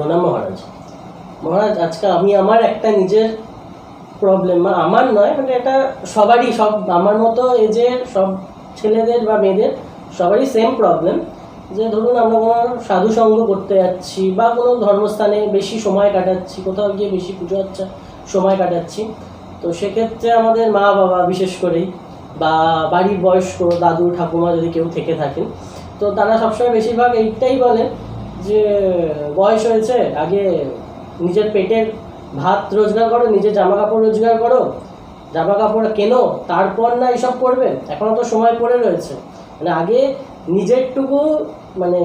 প্রণাম মহারাজ। মহারাজ, আজকে আমি আমার একটা নিজের প্রবলেম, আমার নয়, মানে এটা সবারই, সব আমার মতো এজের সব ছেলেদের বা মেয়েদের সবারই সেম প্রবলেম, যে ধরুন আমরা কোনো সাধু সঙ্গ করতে যাচ্ছি বা কোনো ধর্মস্থানে বেশি সময় কাটাচ্ছি, কোথাও গিয়ে বেশি পুজো আচ্ছা সময় কাটাচ্ছি, তো সেক্ষেত্রে আমাদের মা বাবা বিশেষ করেই বা বাড়ির বয়স্ক দাদু ঠাকুমা যদি কেউ থেকে থাকেন, তো তারা সবসময় বেশিরভাগ এইটাই বলে যে বয়স হয়েছে, আগে নিজের পেটের ভাত রোজগার করো, নিজের জামা কাপড় রোজগার করো, জামা কাপড় কেনো, তারপর না এইসব করবে, এখনও তো সময় পড়ে রয়েছে। মানে আগে নিজেরটুকু, মানে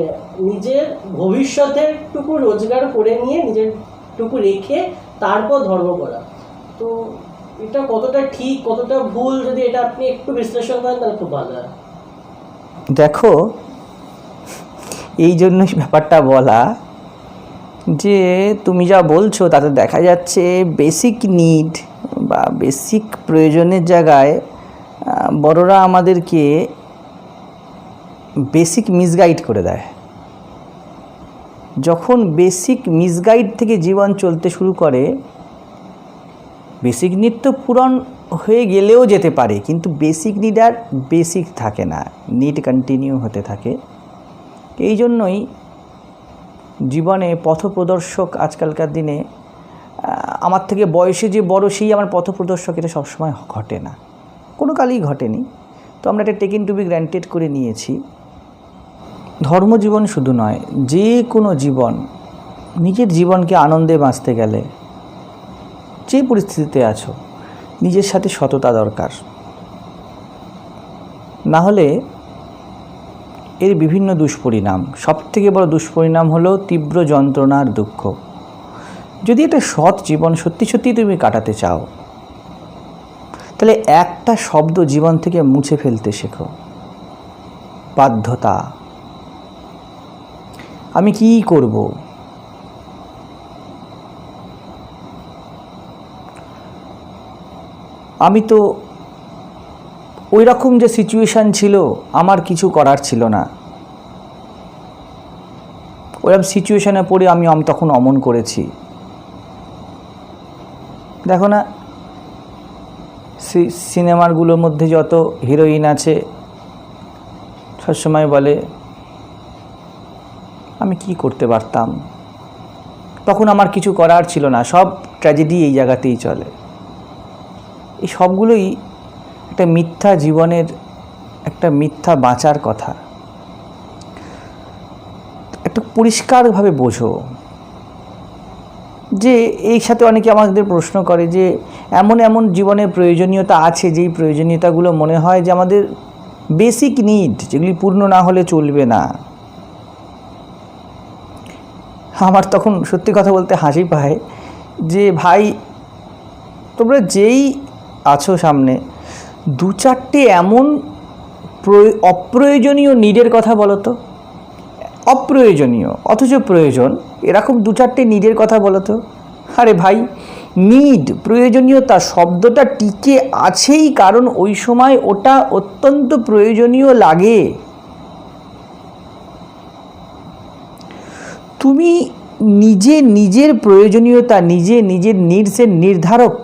নিজের ভবিষ্যতের টুকু রোজগার করে নিয়ে নিজেরটুকু রেখে তারপর ধর্ম করা, তো এটা কতটা ঠিক কতটা ভুল, যদি এটা আপনি একটু বিশ্লেষণ করেন তাহলে খুব ভালো হয়। দেখো, এই জন্যই ব্যাপারটা বলা যে তুমি যা বলছো তাতে দেখা যাচ্ছে বেসিক নিড বা বেসিক প্রয়োজনের জায়গায় বড়রা আমাদেরকে বেসিক মিসগাইড করে দেয়। যখন বেসিক মিসগাইড থেকে জীবন চলতে শুরু করে, বেসিক নিড তো পূরণ হয়ে গেলেও যেতে পারে, কিন্তু বেসিক নিড আর বেসিক থাকে না, নিড কন্টিনিউ হতে থাকে। এই জন্যই জীবনে পথপ্রদর্শক আজকালকার দিনে, আমার থেকে বয়সে যে বড় সেই আমার পথপ্রদর্শক, এটা সবসময় ঘটে না, কোনো কালেই ঘটেনি। তো আমরা এটা টেকেন টু বি গ্র্যান্টেড করে নিয়েছি। ধর্মজীবন শুধু নয়, যে কোনো জীবন, নিজের জীবনকে আনন্দে বাঁচতে গেলে যে পরিস্থিতিতে আছো, নিজের সাথে সততা দরকার। না হলে এর বিভিন্ন দুষ্পরিণাম, সবথেকে বড় দুষ্পরিণাম হলো তীব্র যন্ত্রণার দুঃখ। যদি একটা সৎ জীবন সত্যি সত্যি তুমি কাটাতে চাও, তাহলে একটা শব্দ জীবন থেকে মুছে ফেলতে শেখো, বাধ্যতা। আমি কি করব? আমি তো ওই রকম যে সিচুয়েশান ছিল, আমার কিছু করার ছিল না। ওরকম সিচুয়েশানে পড়ে আমি তখন অমন করেছি। দেখো না, সিনেমারগুলোর মধ্যে যত হিরোইন আছে, সবসময় বলে আমি কি করতে পারতাম, তখন আমার কিছু করার ছিল না। সব ট্র্যাজেডি এই জায়গাতেই চলে। এই সবগুলোই একটা মিথ্যা জীবনের, একটা মিথ্যা বাঁচার কথা। একটু পরিষ্কারভাবে বোঝো যে এই সাথে অনেকে আমাদের প্রশ্ন করে যে এমন এমন জীবনের প্রয়োজনীয়তা আছে, যেই প্রয়োজনীয়তাগুলো মনে হয় যে আমাদের বেসিক নিড, যেগুলি পূর্ণ না হলে চলবে না। আমার তখন সত্যি কথা বলতে হাসি পায় যে ভাই, তোমরা যেই আছো সামনে, দু চারটে এমন অপ্রয়োজনীয় নিডের কথা বলো তো, অপ্রয়োজনীয় অথচ প্রয়োজন, এরকম দু চারটে নিডের কথা বলো তো। আরে ভাই, নিড, প্রয়োজনীয়তা শব্দটা টিকে আছেই কারণ ওই সময় ওটা অত্যন্ত প্রয়োজনীয় লাগে। তুমি নিজের প্রয়োজনীয়তা, নিজের নিডসের নির্ধারক,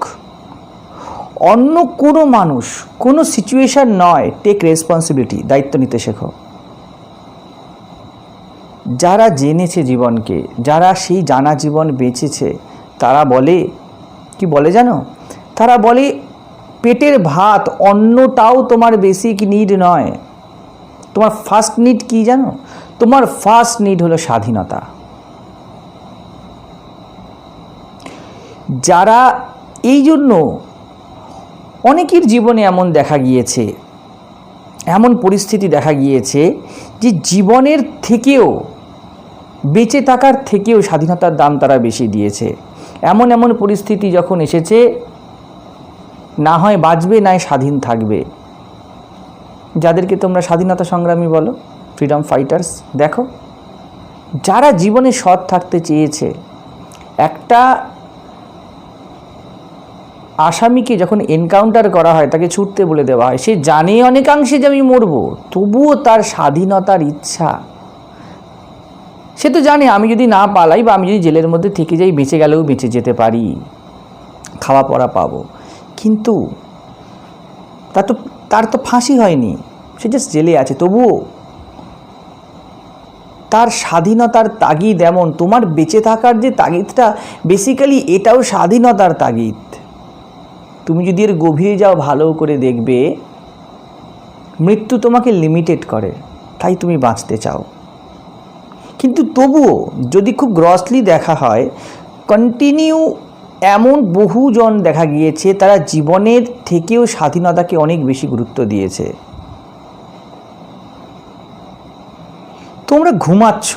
অন্য কোনো মানুষ, কোনো সিচুয়েশান নয়। টেক রেসপন্সিবিলিটি, দায়িত্ব নিতে শেখো। যারা জেনেছে জীবনকে, যারা সেই জানা জীবন বেঁচেছে, তারা বলে, কি বলে জানো? তারা বলে পেটের ভাত, অন্নটাও তোমার বেসিক নিড নয়। তোমার ফার্স্ট নিড কি জানো? তোমার ফার্স্ট নিড হলো স্বাধীনতা। যারা, এই জন্য অনেকের জীবনে এমন দেখা গিয়েছে, এমন পরিস্থিতি দেখা গিয়েছে যে জীবনের থেকেও, বেঁচে থাকার থেকেও স্বাধীনতার দাম তারা বেশি দিয়েছে। এমন এমন পরিস্থিতি যখন এসেছে, না হয় বাঁচবে, নয় স্বাধীন থাকবে। যাদেরকে তোমরা স্বাধীনতা সংগ্রামী বলো, ফ্রিডম ফাইটার্স, দেখো যারা জীবনে সৎ থাকতে চেয়েছে। একটা আসামিকে যখন এনকাউন্টার করা হয়, তাকে ছুটতে বলে দেওয়া হয়, সে জানে অনেকাংশে যে আমি মরব, তবুও তার স্বাধীনতার ইচ্ছা, সে তো জানে আমি যদি না পালাই বা আমি যদি জেলের মধ্যে থেকে যাই, বেঁচে গেলেও বেঁচে যেতে পারি, খাওয়া পড়া পাবো, কিন্তু তার তো ফাঁসি হয়নি, সে জাস্ট জেলে আছে। তবুও তার স্বাধীনতার তাগিদ এমন, তোমার বেঁচে থাকার যে তাগিদটা বেসিক্যালি এটাও স্বাধীনতার তাগিদ। তুমি যদি এর গভীরে যাও ভালো করে দেখবে মৃত্যু তোমাকে লিমিটেড করে, তাই তুমি বাঁচতে চাও। কিন্তু তবুও যদি খুব গ্রসলি দেখা হয়, কন্টিনিউ এমন বহুজন দেখা গিয়েছে তারা জীবনের থেকেও স্বাধীনতাকে অনেক বেশি গুরুত্ব দিয়েছে। তোমরা ঘুমাচ্ছ,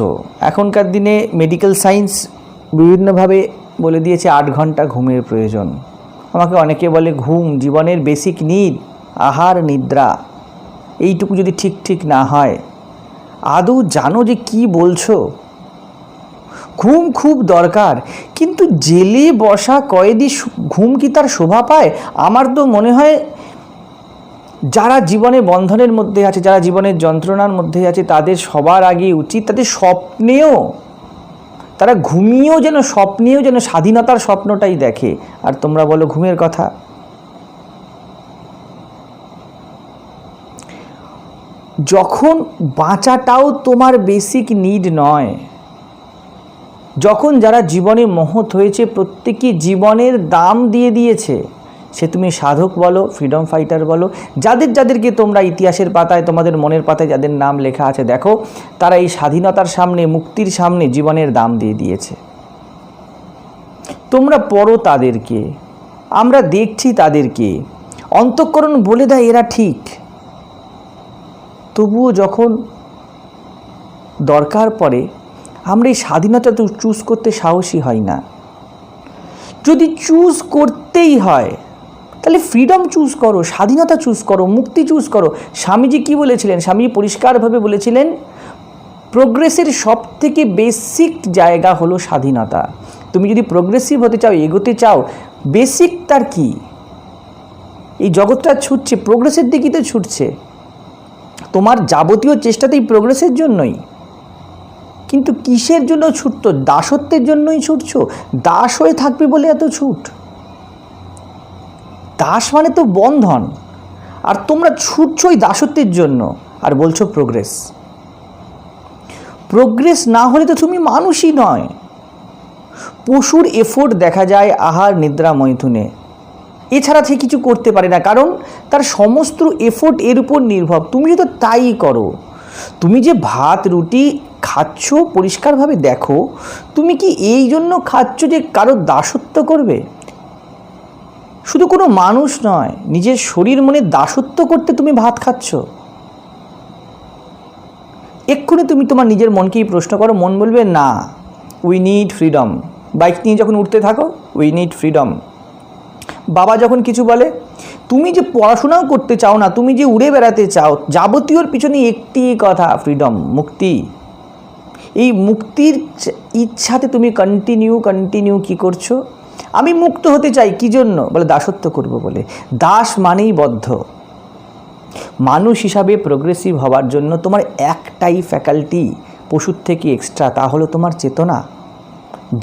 এখনকার দিনে মেডিকেল সায়েন্স বিভিন্নভাবে বলে দিয়েছে 8 ঘন্টা ঘুমের প্রয়োজন। আমাকে অনেকে বলে ঘুম জীবনের বেসিক নিড, আহার নিদ্রা, এইটুকু যদি ঠিক না হয়, আদৌ জানো যে কি বলছো? ঘুম খুব দরকার, কিন্তু জেলে বসা কয়েদি ঘুম কি তার শোভা পায়? আমার তো মনে হয় যারা জীবনে বন্ধনের মধ্যে আছে, যারা জীবনের যন্ত্রণার মধ্যে আছে, তাদের সবার আগে উচিত তাদের স্বপ্নেও, তারা ঘুমিয়েও যেন স্বপ্নেও যেন স্বাধীনতার স্বপ্নটাই দেখে। আর তোমরা বলো ঘুমের কথা। যখন বাঁচাটাও তোমার বেসিক নিড নয়, যখন যারা জীবনে মহৎ হয়েছে প্রত্যেকে জীবনের দাম দিয়ে দিয়েছে, সে তুমি সাধক বলো, ফ্রিডম ফাইটার বলো, যাদেরকে তোমরা ইতিহাসের পাতায়, তোমাদের মনের পাতায় যাদের নাম লেখা আছে, দেখো তারা এই স্বাধীনতার সামনে, মুক্তির সামনে জীবনের দাম দিয়ে দিয়েছে। তোমরা পড়ো তাদেরকে, আমরা দেখছি তাদেরকে, অন্তঃকরণ বলে দেয় এরা ঠিক। তবুও যখন দরকার পড়ে আমরা এই স্বাধীনতা তো চুজ করতে সাহসী হয় না। যদি চুজ করতেই হয় তাহলে ফ্রিডম চুজ করো, স্বাধীনতা চুজ করো, মুক্তি চুজ করো। স্বামীজি কি বলেছিলেন? স্বামীজি পরিষ্কারভাবে বলেছিলেন প্রোগ্রেসের সব থেকে বেসিক জায়গা হলো স্বাধীনতা। তুমি যদি প্রোগ্রেসিভ হতে চাও, এগোতে চাও, বেসিক তার কি? এই জগৎটা ছুটছে প্রোগ্রেসের দিকেই তো ছুটছে, তোমার যাবতীয় চেষ্টাতেই প্রোগ্রেসের জন্যই। কিন্তু কিসের জন্য ছুটতো? দাসত্বের জন্যই ছুটছো? দাস হয়ে থাকবে বলে এত ছুট? দাস মানে তো বন্ধন, আর তোমরা ছুটছোই দাসত্বের জন্য আর বলছো প্রোগ্রেস। প্রোগ্রেস না হলে তো তুমি মানুষই নয়। পশুর এফোর্ট দেখা যায় আহার নিদ্রা মৈথুনে, এছাড়া সে কিছু করতে পারে না, কারণ তার সমস্ত এফোর্ট এর উপর নির্ভর। তুমি তো তাই করো। তুমি যে ভাত রুটি খাচ্ছ পরিষ্কারভাবে দেখো, তুমি কি এই জন্য খাচ্ছ যে কারো দাসত্ব করবে? শুধু কোনো মানুষ নয়, নিজের শরীর মনে দাসত্ব করতে তুমি ভাত খাচ্ছ। এক্ষুনি তুমি তোমার নিজের মনকেই প্রশ্ন করো, মন বলবে না, উই নিড ফ্রিডম। বাইক নিয়ে যখন উঠতে থাকো, উই নিড ফ্রিডম। বাবা যখন কিছু বলে, তুমি যে পড়াশোনাও করতে চাও না, তুমি যে উড়ে বেড়াতে চাও, যাবতীয়র পিছনে একটি কথা, ফ্রিডম, মুক্তি। এই মুক্তির ইচ্ছাতে তুমি কন্টিনিউ কি করছো? আমি মুক্ত হতে চাই, কি জন্য? বলে দাসত্ব করব বলে। দাস মানেই বদ্ধ। মানুষ হিসাবে প্রোগ্রেসিভ হওয়ার জন্য তোমার একটাই ফ্যাকাল্টি পশুর থেকে এক্সট্রা, তা হলো তোমার চেতনা।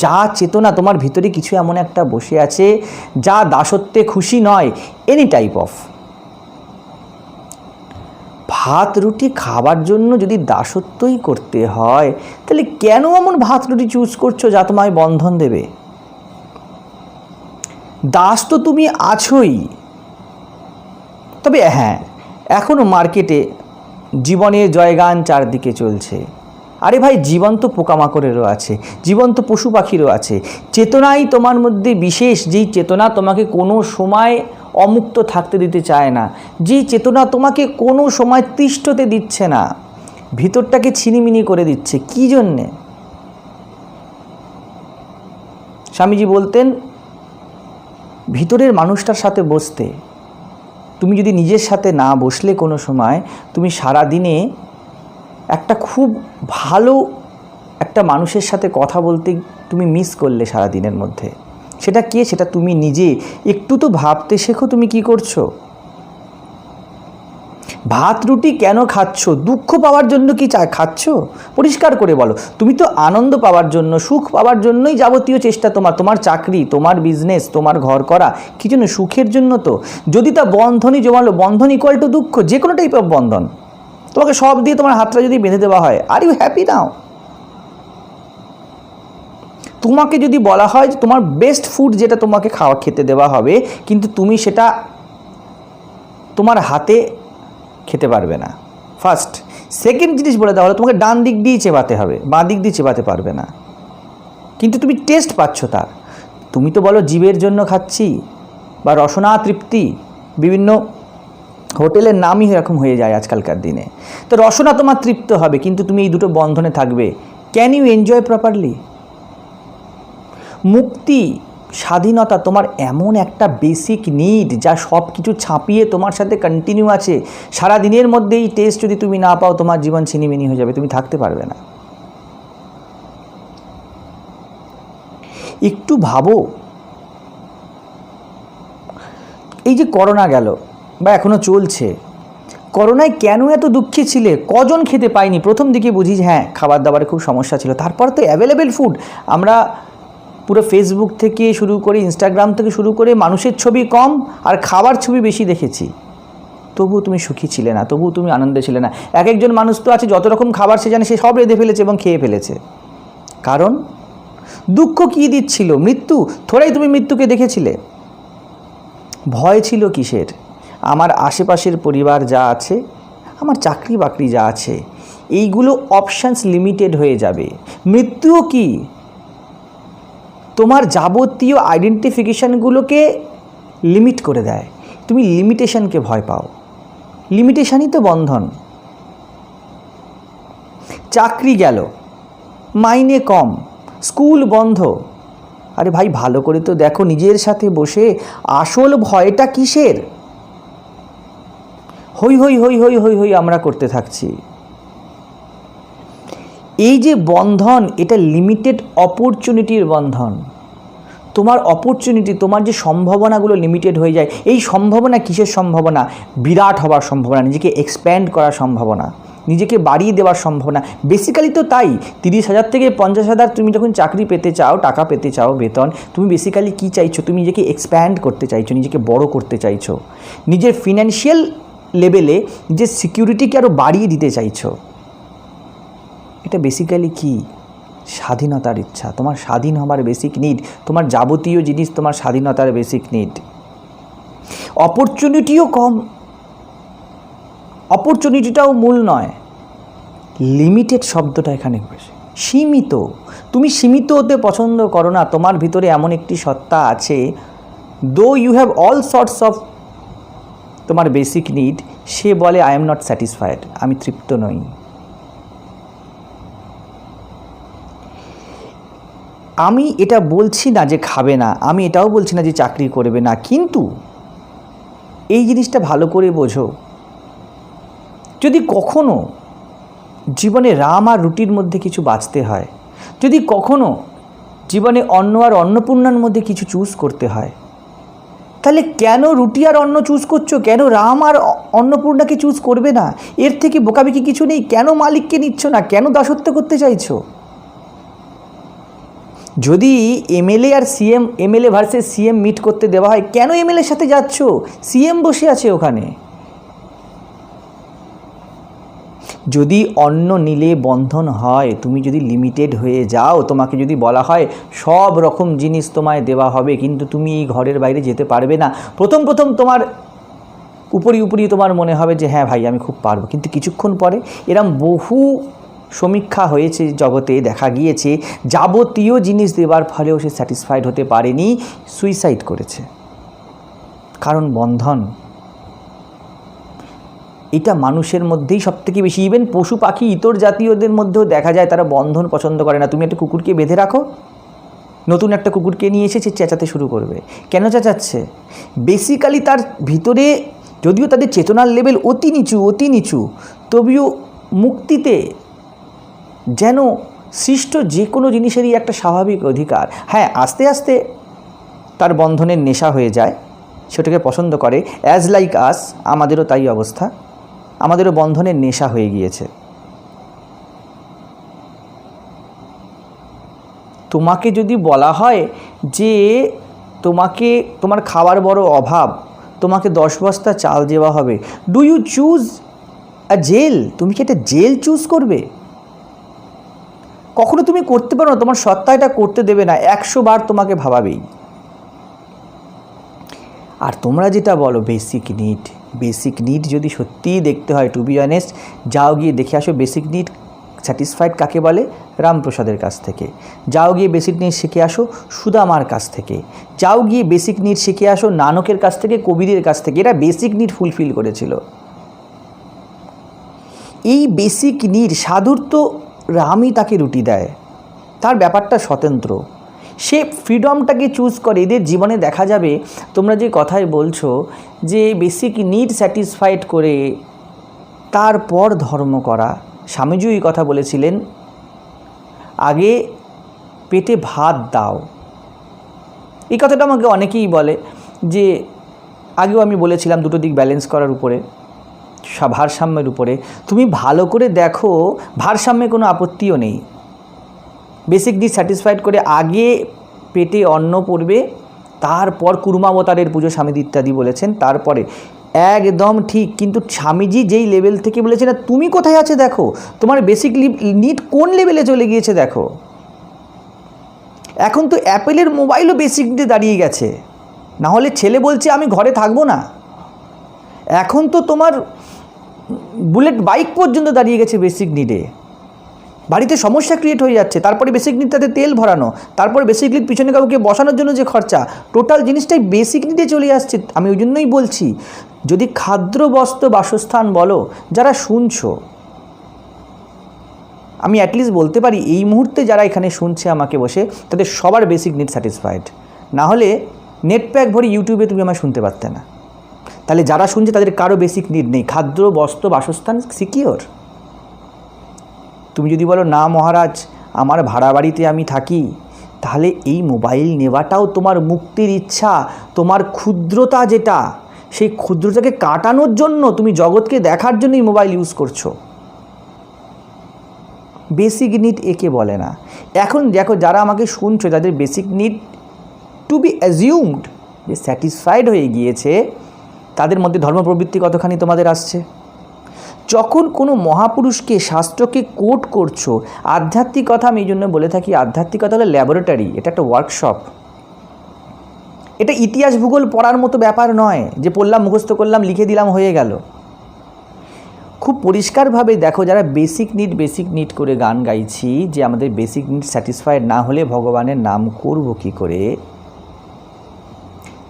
যা চেতনা তোমার ভিতরে কিছু এমন একটা বসে আছে যা দাসত্বে খুশি নয়, এনি টাইপ অফ। ভাত রুটি খাবার জন্য যদি দাসত্বই করতে হয়, তাহলে কেন এমন ভাত রুটি চুজ করছো যা তোমায় বন্ধন দেবে? দাস তো তুমি আছোই। তবে হ্যাঁ, এখনও মার্কেটে জীবনের জয়গান চারদিকে চলছে। আরে ভাই, জীবন্ত পোকামাকড়েরও আছে, জীবন্ত পশু পাখিরও আছে। চেতনাই তোমার মধ্যে বিশেষ, যেই চেতনা তোমাকে কোনো সময় অমুক্ত থাকতে দিতে চায় না, যেই চেতনা তোমাকে কোনো সময় তিষ্ঠতে দিচ্ছে না, ভিতরটাকে ছিনিমিনি করে দিচ্ছে। কী জন্যে? স্বামীজি বলতেন ভিতরের মানুষটার সাথে বসতে। তুমি যদি নিজের সাথে না বসলে কোনো সময়, তুমি সারা দিনে একটা খুব ভালো একটা মানুষের সাথে কথা বলতে তুমি মিস করলে সারা দিনের মধ্যে। সেটা কে? সেটা তুমি নিজে। একটু তো ভাবতে শেখো তুমি কি করছো। ভাত রুটি কেন খাচ্ছ? দুঃখ পাওয়ার জন্য কি খাচ্ছ? পরিষ্কার করে বলো। তুমি তো আনন্দ পাওয়ার জন্য, সুখ পাওয়ার জন্যই যাবতীয় চেষ্টা তোমার চাকরি, তোমার বিজনেস, তোমার ঘর করা, কি জন্য? সুখের জন্য তো। যদি তা বন্ধনই জমালো, বন্ধন ইকুয়াল টু দুঃখ, যে কোনো টাইপ অফ বন্ধন, তোমাকে সব দিয়ে তোমার হাতটা যদি বেঁধে দেওয়া হয়, আর ইউ হ্যাপি নাও? তোমাকে যদি বলা হয় যে তোমার বেস্ট ফুড যেটা তোমাকে খেতে দেওয়া হবে, কিন্তু তুমি সেটা তোমার হাতে খেতে পারবে না, ফার্স্ট। সেকেন্ড জিনিস বলে দেওয়া হলো তোমাকে ডান দিক দিয়ে চেবাতে হবে, বাঁ দিক দিয়ে চেবাতে পারবে না, কিন্তু তুমি টেস্ট পাচ্ছ তার। তুমি তো বলো জীবের জন্য খাচ্ছি, বা রসনা তৃপ্তি, বিভিন্ন হোটেলের নামই এরকম হয়ে যায় আজকালকার দিনে। তো রসনা তোমার তৃপ্ত হবে, কিন্তু তুমি এই দুটো বন্ধনে থাকবে। Can you enjoy properly? মুক্তি, স্বাধীনতা তোমার এমন একটা বেসিক নিড, যা সব কিছু ছাপিয়ে তোমার সাথে কন্টিনিউ আছে। সারা দিনের মধ্যে এই টেস্ট যদি তুমি না পাও, তোমার জীবন ছিনিমিনি হয়ে যাবে, তুমি থাকতে পারবে না। একটু ভাবো, এই যে করোনা গেল বা এখনো চলছে, করোনায় কেন এত দুঃখে ছিলে? কজন খেতে পায়নি? প্রথম দিকে বুঝি যে হ্যাঁ, খাবার দাবারে খুব সমস্যা ছিল, তারপর তো অ্যাভেলেবেল ফুড। আমরা পুরো ফেসবুক থেকে শুরু করে, ইনস্টাগ্রাম থেকে শুরু করে, মানুষের ছবি কম আর খাবার ছবি বেশি দেখেছি। তবুও তুমি সুখী ছিলে না, তবুও তুমি আনন্দে ছিলে না। এক একজন মানুষ তো আছে, যত রকম খাবার সে জানে, সে সব রেঁধে ফেলেছে এবং খেয়ে ফেলেছে। কারণ দুঃখ কী দিচ্ছিল? মৃত্যু। থোড়াই তুমি মৃত্যুকে দেখেছিলে? ভয় ছিল কিসের? আমার আশেপাশের পরিবার যা আছে, আমার চাকরি বাকরি যা আছে, এইগুলো অপশানস লিমিটেড হয়ে যাবে। মৃত্যুও কি? তোমার যাবতীয় আইডেন্টিফিকেশানগুলোকে লিমিট করে দেয়। তুমি লিমিটেশনকে ভয় পাও। লিমিটেশনই তো বন্ধন। চাকরি গেল, মাইনে কম, স্কুল বন্ধ। আরে ভাই, ভালো করে তো দেখো নিজের সাথে বসে, আসল ভয়টা কিসের? হই হই হই হই হই হই আমরা করতে থাকছি। এই যে বন্ধন, এটা লিমিটেড অপরচুনিটির বন্ধন। তোমার অপরচুনিটি, তোমার যে সম্ভাবনাগুলো লিমিটেড হয়ে যায়। এই সম্ভাবনা কিসের সম্ভাবনা? বিরাট হওয়ার সম্ভাবনা, নিজেকে এক্সপ্যান্ড করার সম্ভাবনা, নিজেকে বাড়িয়ে দেওয়ার সম্ভাবনা। বেসিক্যালি তো তাই। 30,000 থেকে 50,000 তুমি যখন চাকরি পেতে চাও, টাকা পেতে চাও, বেতন, তুমি বেসিক্যালি কী চাইছো? তুমি নিজেকে এক্সপ্যান্ড করতে চাইছো, নিজেকে বড় করতে চাইছো, নিজের ফিনান্সিয়াল লেভেলে যে সিকিউরিটিকে আরও বাড়িয়ে দিতে চাইছো। এটা বেসিক্যালি কি? স্বাধীনতার ইচ্ছা। তোমার স্বাধীন হবার বেসিক নিড, তোমার যাবতীয় জিনিস তোমার স্বাধীনতার বেসিক নিড। অপরচুনিটিও কম, অপরচুনিটিটাও মূল নয়, লিমিটেড শব্দটা এখানে বেশি। সীমিত। তুমি সীমিত হতে পছন্দ করো না। তোমার ভিতরে এমন একটি সত্তা আছে, though you have all sorts of তোমার বেসিক নিড, সে বলে আই এম নট স্যাটিসফাইড, আমি তৃপ্ত নই। আমি এটা বলছি না যে খাবে না, আমি এটাও বলছি না যে চাকরি করবে না, কিন্তু এই জিনিসটা ভালো করে বোঝো, যদি কখনো জীবনে রাম আর রুটির মধ্যে কিছু বাঁচতে হয়, যদি কখনো জীবনে অন্ন আর অন্নপূর্ণার মধ্যে কিছু চুজ করতে হয়, তাহলে কেন রুটি আর অন্ন চুজ করছো? কেন রাম আর অন্নপূর্ণাকে চুজ করবে না? এর থেকে বোকাবিকি কিছু নেই। কেন মালিককে নিচ্ছ না? কেন দাসত্ব করতে চাইছো? যদি এমএলএ আর CM, MLA versus CM meet করতে দেওয়া হয়, কেন এমএলএর সাথে যাচ্ছ? সিএম বসে আছে ওখানে। যদি অন্য নিলে বন্ধন হয়, তুমি যদি লিমিটেড হয়ে যাও, তোমাকে যদি বলা হয় সব রকম জিনিস তোমায় দেওয়া হবে, কিন্তু তুমি এই ঘরের বাইরে যেতে পারবে না, প্রথম প্রথম তোমার উপরি তোমার মনে হবে যে হ্যাঁ ভাই আমি খুব পারবো, কিন্তু কিছুক্ষণ পরে এরম বহু সমীক্ষা হয়েছে জগতে, দেখা গিয়েছে যাবতীয় জিনিস দেওয়ার ফলেও সে স্যাটিসফাইড হতে পারেনি, সুইসাইড করেছে। কারণ বন্ধন এটা মানুষের মধ্যেই সবথেকে বেশি। ইভেন পশু পাখি ইতর জাতীয়দের মধ্যেও দেখা যায় তারা বন্ধন পছন্দ করে না। তুমি একটা কুকুরকে বেঁধে রাখো, নতুন একটা কুকুরকে নিয়ে এসে সে চেঁচাতে শুরু করবে। কেন চেঁচাচ্ছে? বেসিক্যালি তার ভিতরে, যদিও তাদের চেতনার লেভেল অতি নিচু, তবুও মুক্তিতে যেন সৃষ্ট যে কোনো জিনিসেরই একটা স্বাভাবিক অধিকার। হ্যাঁ, আস্তে আস্তে তার বন্ধনের নেশা হয়ে যায়, সেটাকে পছন্দ করে। অ্যাজ লাইক আস, আমাদেরও তাই অবস্থা। আমাদেরও বন্ধনের নেশা হয়ে গিয়েছে। তোমাকে যদি বলা হয় যে তোমার খাবার বড় অভাব, তোমাকে 10 বস্তা চাল দেওয়া হবে, do you choose a jail? তুমি কি একটা জেল চুজ করবে? কখনো তুমি করতে পারো না, তোমার সত্তা এটা করতে দেবে না, 100 বার তোমাকে ভাবাবেই। আর তোমরা যেটা বলো বেসিক নিড যদি সত্যিই দেখতে হয়, টু বি অনেস্ট, যাও গিয়ে দেখে আসো বেসিক নিড স্যাটিসফাইড কাকে বলে, রামপ্রসাদের কাছ থেকে। যাও গিয়ে বেসিক নিড শিখে আসো সুদামার কাছ থেকে। যাও গিয়ে বেসিক নিড শিখে আসো নানকের কাছ থেকে, কবিরের কাছ থেকে। এরা বেসিক নিড ফুলফিল করেছিল। এই বেসিক নিড সাধুর তো রামই তাকে রুটি দেয়, তার ব্যাপারটা স্বতন্ত্র, সে ফ্রিডমটাকে চুজ করে। এদের জীবনে দেখা যাবে, তোমরা যে কথাই বলছো যে বেসিক নিড স্যাটিসফাইড করে তারপর ধর্ম করা, স্বামীজি এই কথা বলেছিলেন, আগে পেটে ভাত দাও। এই কথাটা আমাকে অনেকেই বলে, যে আগেও আমি বলেছিলাম দুটো দিক ব্যালেন্স করার উপরে, ভারসাম্যের উপরে। তুমি ভালো করে দেখো, ভারসাম্যে কোনো আপত্তিও নেই। বেসিক নিড স্যাটিসফাইড করে আগে পেটে অন্ন পড়বে, তারপর কুর্মাবতারের পুজো স্বামীজি ইত্যাদি বলেছেন, তারপরে একদম ঠিক। কিন্তু স্বামীজি যেই লেভেল থেকে বলেছেন, না তুমি কোথায় আছে দেখো, তোমার বেসিক নিড কোন লেভেলে চলে গিয়েছে দেখো। এখন তো অ্যাপেলের মোবাইলও বেসিক নিডে দাঁড়িয়ে গেছে, না হলে ছেলে বলছে আমি ঘরে থাকবো না। এখন তো তোমার বুলেট বাইক পর্যন্ত দাঁড়িয়ে গেছে বেসিক নিডে। বাড়িতে সমস্যা ক্রিয়েট হয়ে যাচ্ছে, তারপরে বেসিক নিড তাতে তেল ভরানো, তারপরে বেসিক নিড পিছনে কাউকে বসানোর জন্য যে খরচা, টোটাল জিনিসটাই বেসিক নিডে চলে আসছে। আমি ওই জন্যই বলছি, যদি খাদ্য বস্ত্র বাসস্থান বলো, যারা শুনছো, আমি অ্যাটলিস্ট বলতে পারি এই মুহূর্তে যারা এখানে শুনছে আমাকে বসে, তাদের সবার বেসিক নিড স্যাটিসফাইড। না হলে নেট প্যাক ভরে ইউটিউবে তুমি আমায় শুনতে পারতে না। তাহলে যারা শুনছে তাদের কারো বেসিক নিড নেই, খাদ্য বস্ত্র বাসস্থান সিকিওর। তুমি যদি বলো না মহারাজ আমার ভাড়া বাড়িতে আমি থাকি, তাহলে এই মোবাইল নেওয়াটাও তোমার মুক্তির ইচ্ছা, তোমার ক্ষুদ্রতা যেটা, সেই ক্ষুদ্রতাকে কাটানোর জন্য তুমি জগৎকে দেখার জন্যই মোবাইল ইউজ করছো। বেসিক নিড একে বলে না। এখন দেখো যারা আমাকে শুনছো, যাদের basic need to be assumed যে স্যাটিসফাইড হয়ে গিয়েছে, তাদের মধ্যে ধর্মপ্রবৃত্তি কতখানি তোমাদের আসছে। যখন কোনো মহাপুরুষকে শাস্ত্রকে কোট করছো, আধ্যাত্মিকতা আমি এই জন্য বলে থাকি, আধ্যাত্মিকতা হলো ল্যাবরেটরি, এটা একটা ওয়ার্কশপ। এটা ইতিহাস ভূগোল পড়ার মতো ব্যাপার নয় যে পড়লাম মুখস্থ করলাম লিখে দিলাম হয়ে গেল। খুব পরিষ্কারভাবে দেখো, যারা বেসিক নিড করে গান গাইছি যে আমাদের বেসিক নিড স্যাটিসফাইড না হলে ভগবানের নাম করব কী করে,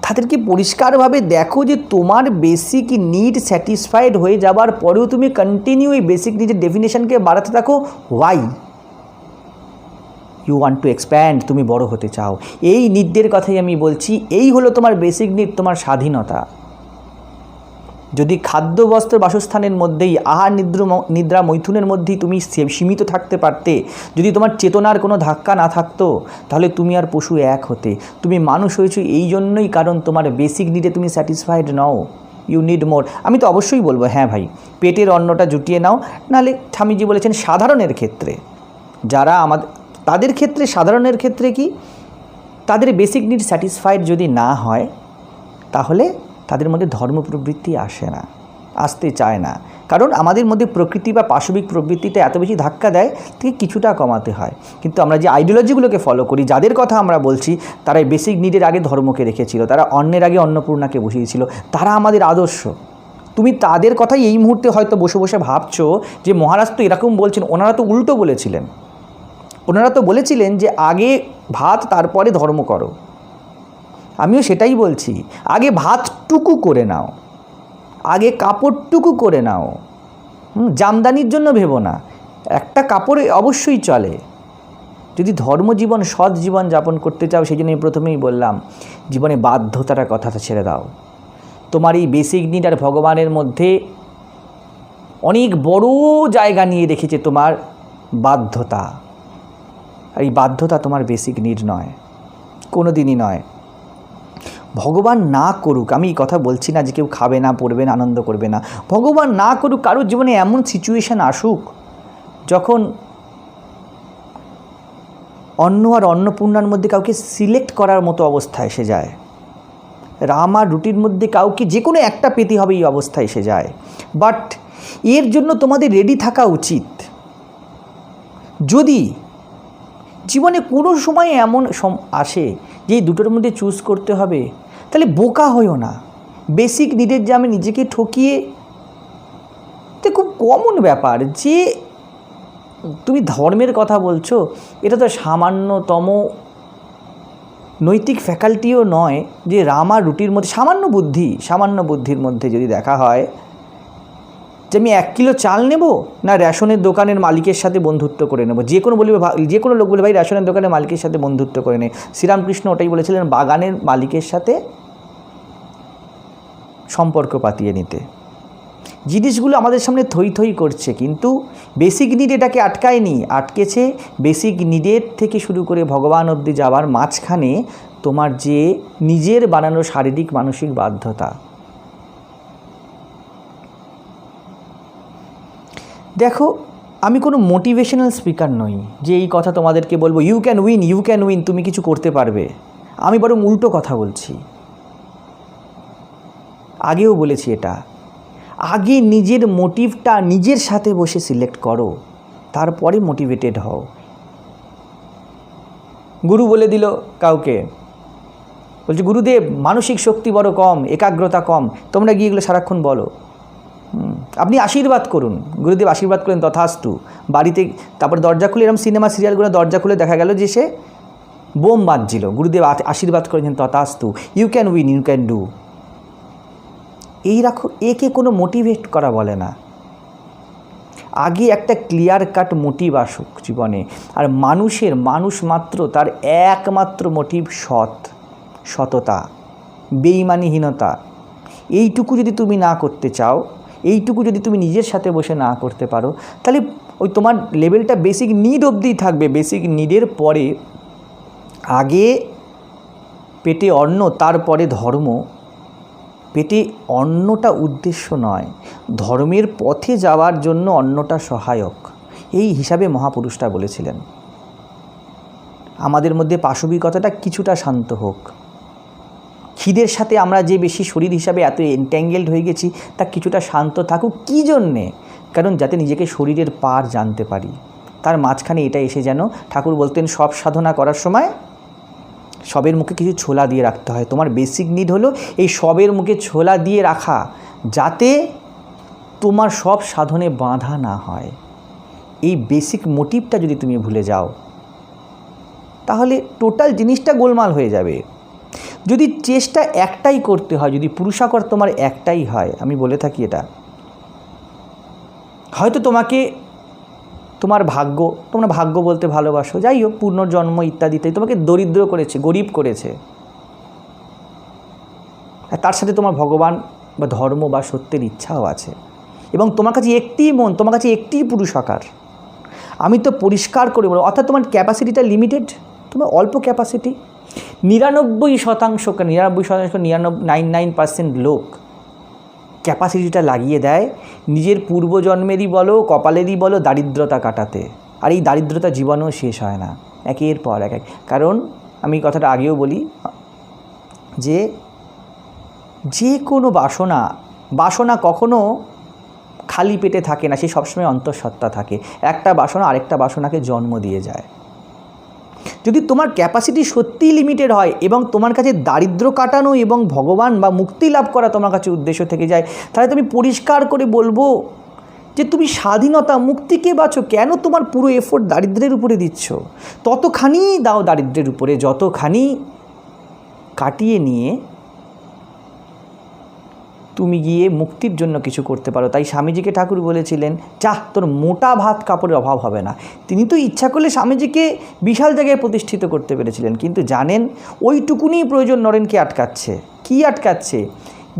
তাদেরকে পরিষ্কারভাবে দেখো যে তোমার বেসিক নিড স্যাটিসফাইড হয়ে যাবার পরেও তুমি কন্টিনিউ এই বেসিক নিডের ডেফিনেশনকে বাড়াতে থাকো। Why? You want to expand, তুমি বড় হতে চাও। এই নিডের কথাই আমি বলছি, এই হলো তোমার বেসিক নিড, তোমার স্বাধীনতা। যদি খাদ্য বস্ত্র বাসস্থানের মধ্যেই, আহার নিদ্রা মৈথুনের মধ্যেই তুমি সীমিত থাকতে পারতে, যদি তোমার চেতনার কোনো ধাক্কা না থাকতো, তাহলে তুমি আর পশু এক হতে। তুমি মানুষ হয়েছো এই জন্যই, কারণ তোমার বেসিক নিডে তুমি স্যাটিসফাইড নও, ইউ নিড মোর। আমি তো অবশ্যই বলবো, হ্যাঁ ভাই পেটের অন্নটা জুটিয়ে নাও। নাহলে স্বামীজি বলেছেন সাধারণের ক্ষেত্রে, যারা আমাদের, তাদের ক্ষেত্রে, সাধারণের ক্ষেত্রে কি, তাদের বেসিক নিড স্যাটিসফাইড যদি না হয়, তাহলে তাদের মধ্যে ধর্ম প্রবৃত্তি আসে না, আসতে চায় না। কারণ আমাদের মধ্যে প্রকৃতি বা পাশবিক প্রবৃত্তিটা এত বেশি ধাক্কা দেয়, থেকে কিছুটা কমাতে হয়। কিন্তু আমরা যে আইডিওলজিগুলোকে ফলো করি, যাদের কথা আমরা বলছি, তারা বেসিক নিডের আগে ধর্মকে রেখেছিল, তারা অন্নের আগে অন্নপূর্ণাকে বসিয়েছিল, তারা আমাদের আদর্শ। তুমি তাদের কথাই এই মুহূর্তে হয়তো বসে বসে ভাবছো যে মহারাজ তো এরকম বলছেন, ওনারা তো উল্টো বলেছিলেন। ওনারা তো বলেছিলেন যে আগে ভাত তারপরে ধর্ম করো। আমিও সেটাই বলছি, আগে ভাতটুকু করে নাও, আগে কাপড়টুকু করে নাও। জামদানির জন্য ভেবো না, একটা কাপড়ে অবশ্যই চলে। যদি ধর্মজীবন, সৎ জীবন যাপন করতে চাও, সেই জন্য আমি প্রথমেই বললাম, জীবনে বাধ্যতার কথাটা ছেড়ে দাও। তোমার এই বেসিক নিড আর ভগবানের মধ্যে অনেক বড় জায়গা নিয়ে রেখেছে তোমার বাধ্যতা। আর এই বাধ্যতা তোমার বেসিক নিড নয়, কোনো দিনই নয়। ভগবান না করুক, আমি এই কথা বলছি না যে কেউ খাবে না, পড়বে না, আনন্দ করবে না, ভগবান না করুক কারোর জীবনে এমন সিচুয়েশান আসুক যখন অন্ন আর অন্নপূর্ণার মধ্যে কাউকে সিলেক্ট করার মতো অবস্থা এসে যায়, রাম আর রুটির মধ্যে কাউকে যে কোনো একটা পেতে হবে এই অবস্থা এসে যায়। বাট এর জন্য তোমাদের রেডি থাকা উচিত। যদি জীবনে কোনো সময় এমন আসে যে এই দুটোর মধ্যে চুজ করতে হবে, তাহলে বোকা হইও না। বেসিক নিডের যে আমি নিজেকে ঠকিয়ে, তো খুব কমন ব্যাপার যে তুমি ধর্মের কথা বলছো, এটা তো সামান্যতম নৈতিক ফ্যাকাল্টিও নয় যে রাম আর রুটির মধ্যে সামান্য বুদ্ধির মধ্যে যদি দেখা হয় যে আমি 1 কিলো চাল নেব না রেশনের দোকানের মালিকের সাথে বন্ধুত্ব করে নেব। যে কোনো লোক বলে ভাই রেশনের দোকানের মালিকের সাথে বন্ধুত্ব করে নে। শ্রীরামকৃষ্ণ ওটাই বলেছিলেন, বাগানের মালিকের সাথে সম্পর্ক পাতিয়ে নিতে। জিনিসগুলো আমাদের সামনে থই থই করছে, কিন্তু বেসিক নিড এটাকে আটকেছে বেসিক নিডের থেকে শুরু করে ভগবান অবধি যাওয়ার মাঝখানে তোমার যে নিজের বানানো শারীরিক মানসিক বাধ্যতা। দেখো, আমি কোনো মোটিভেশনাল স্পিকার নই যে এই কথা তোমাদেরকে বলবো ইউ ক্যান উইন, তুমি কিছু করতে পারবে। আমি বরং উল্টো কথা বলছি। আগেও বলেছি এটা, আগে নিজের মোটিভটা নিজের সাথে বসে সিলেক্ট করো, তারপরে মোটিভেটেড হও। গুরু বলে দিল কাউকে, বলছে গুরুদেব মানসিক শক্তি বড় কম, একাগ্রতা কম, তোমরা গিয়ে এগুলো সারাক্ষণ বলো, আপনি আশীর্বাদ করুন। গুরুদেব আশীর্বাদ করেন, তথাস্তু। বাড়িতে তারপর দরজা খুলে, এরকম সিনেমা সিরিয়ালগুলো দরজা খুলে দেখা গেল যে সে বোম বাজছিল, গুরুদেব আশীর্বাদ করেছেন, তথাস্তু, you can win, you can do. এই রাখো, একে কোনো মোটিভেট করা বলে না। আগে একটা ক্লিয়ার কাট মোটিভ আসুক জীবনে। আর মানুষ মাত্র তার একমাত্র মোটিভ সততা, বেঈমানিহীনতা। এইটুকু যদি তুমি না করতে চাও, এইটুকু যদি তুমি নিজের সাথে বসে না করতে পারো, তাহলে ওই তোমার লেভেলটা বেসিক নিড অবধিই থাকবে। বেসিক নিডের পরে আগে পেটে অন্ন, তারপরে ধর্ম। পেটে অন্নটা উদ্দেশ্য নয়, ধর্মের পথে যাওয়ার জন্য অন্নটা সহায়ক, এই হিসাবে মহাপুরুষটা বলেছিলেন। আমাদের মধ্যে পাশবিকতাটা কিছুটা শান্ত হোক। খিদের সাথে আমরা যে বেশি শরীর হিসাবে এত এনট্যাঙ্গেলড হয়ে গেছি, তা কিছুটা শান্ত থাকুক। কী জন্যে? কারণ যাতে নিজেকে শরীরের পার জানতে পারি। তার মাঝখানে এটা এসে যেন, ঠাকুর বলতেন সব সাধনা করার সময় সবের মুখে কিছু ছোলা দিয়ে রাখতে হয়। তোমার বেসিক নিড হলো এই সবের মুখে ছোলা দিয়ে রাখা, যাতে তোমার সব সাধনে বাধা না হয়। এই বেসিক মোটিভটা যদি তুমি ভুলে যাও, তাহলে টোটাল জিনিসটা গোলমাল হয়ে যাবে। যদি চেষ্টা একটাই করতে হয়, যদি পুরুষাকার তোমার একটাই হয়, আমি বলে থাকি এটা, হয়তো তোমাকে তোমার ভাগ্য, তোমরা ভাগ্য বলতে ভালোবাসো, যাই হোক, পুনর্জন্ম ইত্যাদি ইত্যাদি তোমাকে দরিদ্র করেছে, গরিব করেছে, আর তার সাথে তোমার ভগবান বা ধর্ম বা সত্যের ইচ্ছাও আছে, এবং তোমার কাছে একটিই মন, তোমার কাছে একটিই পুরুষাকার। আমি তো পরিষ্কার করে বলবো, অর্থাৎ তোমার ক্যাপাসিটিটা লিমিটেড, তোমার অল্প ক্যাপাসিটি। 99% লোক ক্যাপাসিটিটা লাগিয়ে দেয় নিজের পূর্বজন্মেরই বলো, কপালেরই বলো, দারিদ্রতা কাটাতে। আর এই দারিদ্রতা জীবনেও শেষ হয় না, একের পর এক। কারণ আমি কথাটা আগেও বলি যে কোনো বাসনা কখনো খালি পেটে থাকে না, সে সবসময় অন্তঃসত্ত্বা থাকে। একটা বাসনা আরেকটা বাসনাকে জন্ম দিয়ে যায়। যদি তোমার ক্যাপাসিটি সত্যিই লিমিটেড হয় এবং তোমার কাছে দারিদ্র কাটানো এবং ভগবান বা মুক্তি লাভ করা তোমার কাছে উদ্দেশ্য থেকে যায়, তাহলে তুমি পরিষ্কার করে বলবো যে তুমি স্বাধীনতা মুক্তিকে বাঁচো। কেন তোমার পুরো এফোর্ট দারিদ্রের উপরে দিচ্ছ? ততখানি দাও দারিদ্রের উপরে, যতখানি কাটিয়ে নিয়ে তুমি গিয়ে মুক্তির জন্য কিছু করতে পারো। তাই স্বামীজিকে ঠাকুর বলেছিলেন, চাহ তোর মোটা ভাত কাপড়ের অভাব হবে না। তিনি তো ইচ্ছা করলে স্বামীজিকে বিশাল জায়গায় প্রতিষ্ঠিত করতে পেরেছিলেন, কিন্তু জানেন ওইটুকুনি প্রয়োজন নরেনকে আটকাচ্ছে। কি আটকাচ্ছে?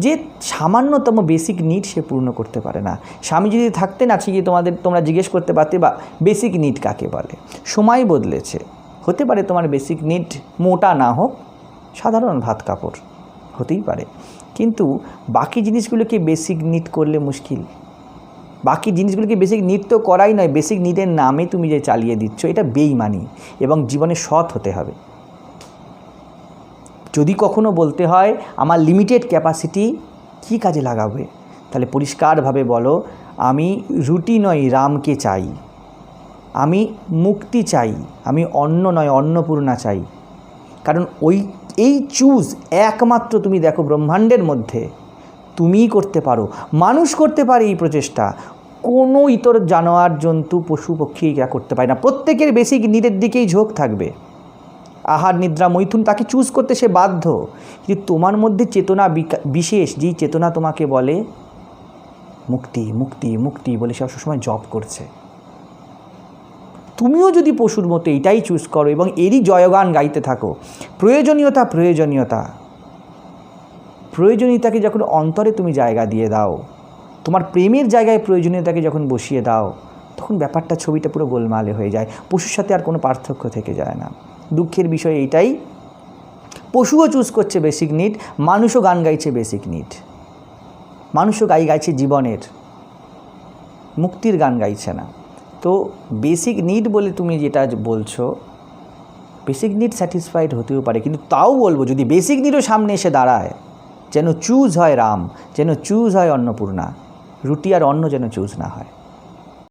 যে সামান্যতম বেসিক নিড সে পূর্ণ করতে পারে না। স্বামীজি যদি থাকতেন, আজকে গিয়ে তোমরা জিজ্ঞেস করতে পারতে বা বেসিক নিড কাকে বলে। সময় বদলেছে, হতে পারে তোমার বেসিক নিড মোটা না হোক, সাধারণ ভাত কাপড়, হতেই পারে, কিন্তু বাকি জিনিসগুলোকে বেসিক নিড করলে মুশকিল। বাকি জিনিসগুলোকে বেসিক নিড তো করাই নয়, বেসিক নিডের নামে তুমি যে চালিয়ে দিচ্ছ, এটা বেইমানি। এবং জীবনে সৎ হতে হবে। যদি কখনো বলতে হয় আমার লিমিটেড ক্যাপাসিটি কী কাজে লাগাবে, তাহলে পরিষ্কারভাবে বলো, আমি রুটি নয় রামকে চাই, আমি মুক্তি চাই, আমি অন্ন নয় অন্নপূর্ণা চাই। কারণ এই চুজ একমাত্র তুমি দেখো ব্রহ্মাণ্ডের মধ্যে তুমিই করতে পারো, মানুষ করতে পারে এই প্রচেষ্টা। কোনো ইতর জানোয়ার জন্তু পশু পক্ষী এরা করতে পারে না। প্রত্যেকের বেসিক নিডের দিকেই ঝোঁক থাকবে, আহার নিদ্রা মৈথুন, তাকে চুজ করতে সে বাধ্য। কিন্তু তোমার মধ্যে চেতনা বিশেষ, যেই চেতনা তোমাকে বলে মুক্তি মুক্তি মুক্তি বলে সে সবসময় জপ করছে। তুমিও যদি পশুর মতো এটাই চুজ করো এবং এরই জয়গান গাইতে থাকো, প্রয়োজনীয়তা প্রয়োজনীয়তা প্রয়োজনীয়তাকে যখন অন্তরে তুমি জায়গা দিয়ে দাও, তোমার প্রেমের জায়গায় প্রয়োজনীয়তাকে যখন বসিয়ে দাও, তখন ব্যাপারটা ছবিটা পুরো গোলমালে হয়ে যায়। পশুর সাথে আর কোনো পার্থক্য থেকে যায় না। দুঃখের বিষয় এইটাই, পশুও চুজ করছে বেসিক নিড, মানুষও গান গাইছে বেসিক নিড, মানুষও গাইছে জীবনের, মুক্তির গান গাইছে না। তো বেসিক নিড বলে তুমি যেটা বলছো, বেসিক নিড স্যাটিসফাইড হতেও পারে, কিন্তু তাও বলবো যদি বেসিক নিডও সামনে এসে দাঁড়ায়, যেন চুজ হয় রাম, যেন চুজ হয় অন্নপূর্ণা, রুটি আর অন্ন যেন চুজ না হয়।